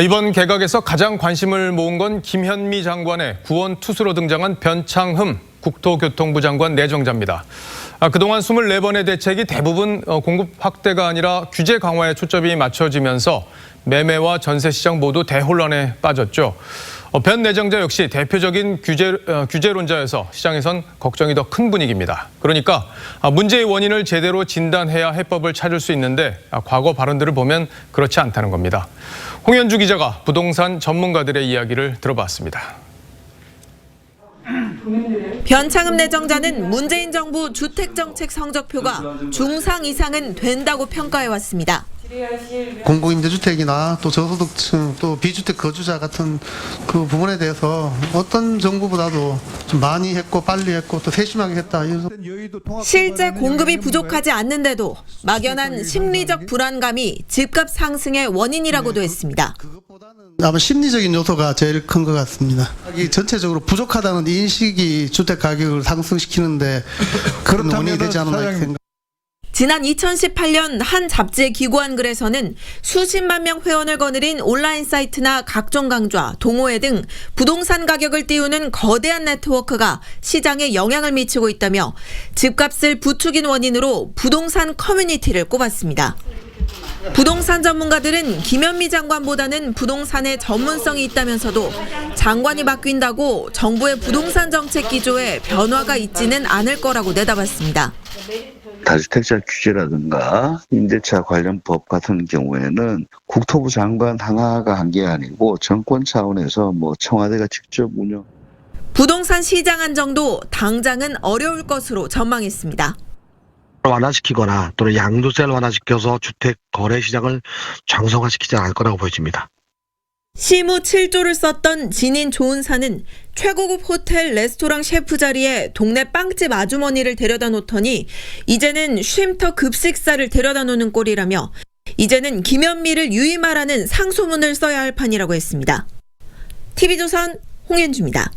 이번 개각에서 가장 관심을 모은 건 김현미 장관의 구원 투수로 등장한 변창흠 국토교통부 장관 내정자입니다. 그동안 24번의 대책이 대부분 공급 확대가 아니라 규제 강화에 초점이 맞춰지면서 매매와 전세 시장 모두 대혼란에 빠졌죠. 변 내정자 역시 대표적인 규제론자여서 시장에선 걱정이 더 큰 분위기입니다. 그러니까 문제의 원인을 제대로 진단해야 해법을 찾을 수 있는데 과거 발언들을 보면 그렇지 않다는 겁니다. 홍현주 기자가 부동산 전문가들의 이야기를 들어봤습니다. 변창흠 내정자는 문재인 정부 주택정책 성적표가 중상 이상은 된다고 평가해왔습니다. 공공임대주택이나 또 저소득층 또 비주택 거주자 같은 그 부분에 대해서 어떤 정부보다도 좀 많이 했고 빨리 했고 또 세심하게 했다. 실제 공급이 부족하지 않는데도 막연한 심리적 불안감이 집값 상승의 원인이라고도 했습니다. 아마 심리적인 요소가 제일 큰 것 같습니다. 이 전체적으로 부족하다는 인식이 주택 가격을 상승시키는데 그런 원인이 되지 않았나 생각합니다. 지난 2018년 한 잡지에 기고한 글에서는 수십만 명 회원을 거느린 온라인 사이트나 각종 강좌, 동호회 등 부동산 가격을 띄우는 거대한 네트워크가 시장에 영향을 미치고 있다며 집값을 부추긴 원인으로 부동산 커뮤니티를 꼽았습니다. 부동산 전문가들은 김현미 장관보다는 부동산에 전문성이 있다면서도 장관이 바뀐다고 정부의 부동산 정책 기조에 변화가 있지는 않을 거라고 내다봤습니다. 다주택자 규제라든가 임대차 관련 법 같은 경우에는 국토부 장관 하나가 한 게 아니고 정권 차원에서 청와대가 직접 운영. 부동산 시장 안정도 당장은 어려울 것으로 전망했습니다. 완화시키거나 또는 양도세를 완화시켜서 주택 거래 시장을 정상화시키지 않을 거라고 보여집니다. 시무 7조를 썼던 진인 조은사는 최고급 호텔 레스토랑 셰프 자리에 동네 빵집 아주머니를 데려다 놓더니 이제는 쉼터 급식사를 데려다 놓는 꼴이라며 이제는 김현미를 유임하라는 상소문을 써야 할 판이라고 했습니다. TV조선 홍현주입니다.